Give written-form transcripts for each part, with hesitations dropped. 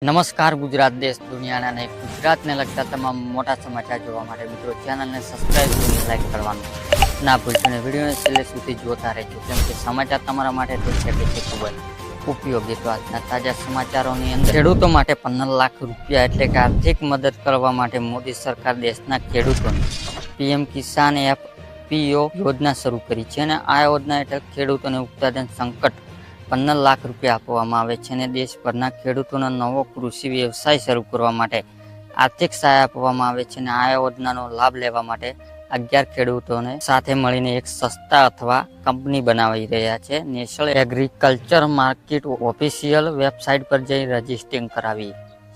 નમસ્કાર ગુજરાત દેશ દુનિયાના અને ગુજરાતને લગતા તમામ મોટા સમાચાર જોવા માટે મિત્રો ચેનલને સબસ્ક્રાઇબ અને લાઈક કરવાનું ના ભૂલશો અને વિડીયોને છેલ્લે સુધી જોતા રહેજો, કેમ કે સમાચાર તમારા માટે થઈ શકે છે ખૂબ જ ઉપયોગી. તો આજના તાજા સમાચારોની અંદર ખેડૂતો માટે 15 લાખ રૂપિયા એટલે કે આર્થિક મદદ કરવા માટે મોદી સરકાર દેશના ખેડૂતોને પીએમ કિસાન FPO યોજના શરૂ કરી છે અને આ યોજના હેઠળ ખેડૂતોને ઉત્પાદન સંકટ 15 લાખ રૂપિયા આપવામાં આવે છે અને દેશભરના ખેડૂતોનો નવો કૃષિ વ્યવસાય શરૂ કરવા માટે આર્થિક સહાય આપવામાં આવે છે અને આ યોજનાનો લાભ લેવા માટે 11 ખેડૂતોને સાથે મળીને એક સંસ્થા અથવા કંપની બનાવી રહ્યા છે. National agriculture market official website પર જઈ રજીસ્ટ્રેશન કરાવી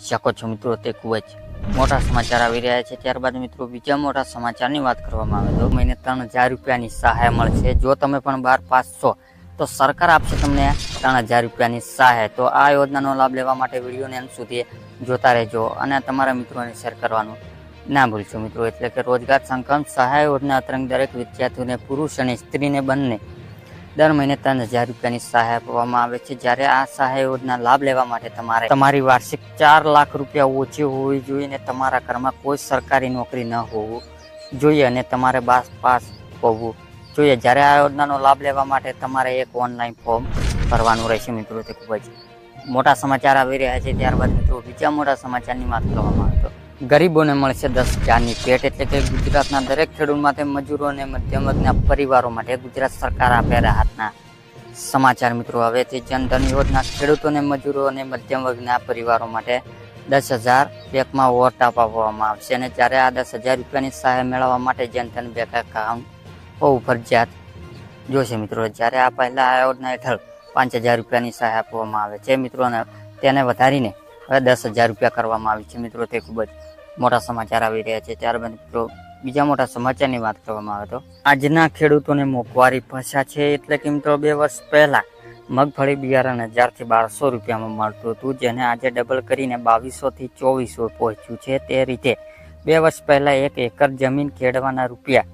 શકો છો મિત્રો. તે ખૂબ જ મોટા સમાચાર આવી રહ્યા છે. ત્યારબાદ મિત્રો બીજા મોટા સમાચારની વાત કરવામાં આવે તો મહિને 3000 રૂપિયાની સહાય મળશે. જો તમે પણ 12 પાસ છો તો સરકાર આપશે તમને 3000 રૂપિયાની સહાય. તો આ યોજનાનો લાભ લેવા માટે વિડીયોને અંત સુધી જોતા રહેજો અને તમારા મિત્રોને શેર કરવાનું ના ભૂલશો મિત્રો. એટલે કે રોજગાર સંકલ્પ સહાય યોજના અંતર્ગત દરેક વિદ્યાર્થીઓને પુરુષ અને સ્ત્રીને બંને દર મહિને 3000 રૂપિયાની સહાય આપવામાં આવે છે. જ્યારે આ સહાય યોજના લાભ લેવા માટે તમારી વાર્ષિક 4 લાખ રૂપિયા ઓછી હોવી જોઈએ અને તમારા ઘરમાં કોઈ સરકારી નોકરી ન હોવું જોઈએ અને તમારે 12 પાસ હોવું જોઈએ. જ્યારે આ યોજનાનો લાભ લેવા માટે તમારે એક ઓનલાઈન ફોર્મ ભરવાનું રહેશે મિત્રો. તે ખૂબ જ મોટા સમાચાર આવી રહ્યા છે. ત્યારબાદ મિત્રો બીજા મોટા સમાચારની વાત કરવામાં આવે તો ગરીબોને મળશે 10,000ની ભેટ. એટલે કે ગુજરાતના દરેક ખેડૂત માટે મજૂરો અને મધ્યમ વર્ગના પરિવારો માટે ગુજરાત સરકાર આપે રાહતના સમાચાર મિત્રો. હવેથી જનધન યોજના ખેડૂતોને મજૂરો અને મધ્યમ વર્ગના પરિવારો માટે 10,000 બેંકમાં વોટ આપવામાં આવશે અને જ્યારે આ 10,000 રૂપિયાની સહાય મેળવવા માટે જનધન બેંક એકાઉન્ટ હોવું ફરજિયાત જોશે મિત્રો. જ્યારે આ પહેલા આ યોજના હેઠળ 5,000 રૂપિયાની સહાય આપવામાં આવે છે મિત્રો અને તેને વધારીને હવે 10,000 રૂપિયા કરવામાં આવી છે મિત્રો. તે ખૂબ જ મોટા સમાચાર આવી રહ્યા છે. ત્યારબાદ મિત્રો બીજા મોટા સમાચારની વાત કરવામાં આવે તો આજના ખેડૂતોને મોંઘવારી ફસ્યા છે. એટલે કે મિત્રો 2 વર્ષ પહેલા મગફળી બિયારણ 1000 થી 1200 રૂપિયામાં મળતું હતું, જેને આજે ડબલ કરીને 2200 થી 2400 પહોંચ્યું છે. તે રીતે 2 વર્ષ પહેલા 1 એકર જમીન ખેડવાના રૂપિયા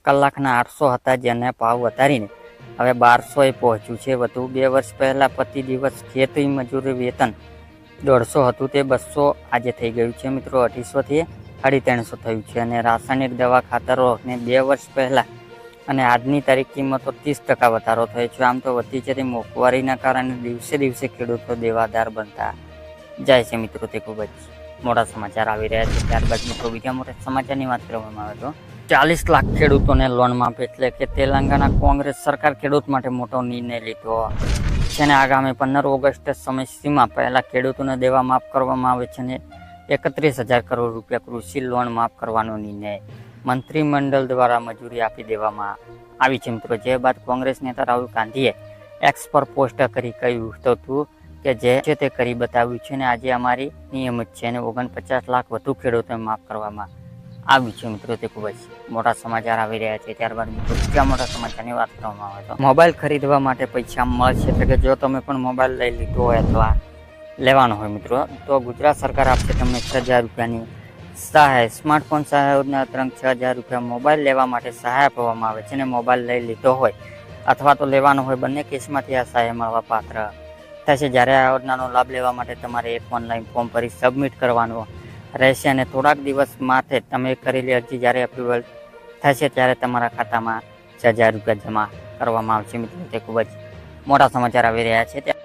કલાકના 800 હતા, જેને ભાવ વધારીને હવે 1200 પહોંચ્યું છે. વધુ 2 વર્ષ પહેલા પ્રતિ દિવસ ખેતી મજૂરી વેતન 150 હતું, તે 200 આજે થઈ ગયું છે મિત્રો. 250 થી 350 થયું છે અને રાસાયણિક દવા ખાતરોને 2 વર્ષ પહેલા અને આજની તારીખ કિંમતો 30% વધારો થયો છે. આમ તો વધી જતી મોંઘવારીના કારણે દિવસે દિવસે ખેડૂતો દેવાદાર બનતા જાય છે મિત્રો. તે ખૂબ જ મોટા સમાચાર આવી રહ્યા છે. ત્યારબાદ મિત્રો બીજા મોટા સમાચારની વાત કરવામાં આવે તો 40 લાખ ખેડૂતોને લોન માફ. એટલે કે તેલંગાણા કોંગ્રેસ સરકાર ખેડૂત માટે મોટો નિર્ણય લીધો છે અને આગામી 15 ઓગસ્ટ સમયસીમા પહેલા ખેડૂતોને દેવા માફ કરવામાં આવે છે અને 31,000 કરોડ રૂપિયા કૃષિ લોન માફ કરવાનો નિર્ણય મંત્રીમંડળ દ્વારા મંજૂરી આપી દેવામાં આવી છે મિત્રો. જે બાદ કોંગ્રેસ નેતા રાહુલ ગાંધીએ એક્સ પર પોસ્ટ કરી કહ્યું હતું કે જે છે તે કરી બતાવ્યું છે અને આજે અમારી નિયમિત છે અને 49 લાખ વધુ ખેડૂતોને માફ કરવામાં આવ્યું છે મિત્રો. તે ખૂબ જ મોટા સમાચાર આવી રહ્યા છે. ત્યારબાદ મિત્રો બીજા મોટા સમાચારની વાત કરવામાં આવે તો મોબાઈલ ખરીદવા માટે પૈસા મળશે. એટલે કે જો તમે પણ મોબાઈલ લઈ લીધો હોય અથવા લેવાનો હોય મિત્રો, તો ગુજરાત સરકાર આપશે તમને 6,000 રૂપિયાની સહાય. સ્માર્ટફોન સહાય યોજના અંતર્ગત 6,000 રૂપિયા મોબાઈલ લેવા માટે સહાય આપવામાં આવે છે અને મોબાઈલ લઈ લીધો હોય અથવા તો લેવાનો હોય, બંને કેસમાંથી આ સહાય મળવા પાત્ર થશે. જ્યારે આ યોજનાનો લાભ લેવા માટે તમારે એક ઓનલાઈન ફોર્મ ભરી સબમિટ કરવાનું રહેશે અને થોડાક દિવસ માથે તમે કરેલી અરજી જ્યારે એપ્રુવલ થશે ત્યારે તમારા ખાતામાં 6,000 રૂપિયા જમા કરવામાં આવશે મિત્રો. તે ખૂબ જ મોટા સમાચાર આવી રહ્યા છે.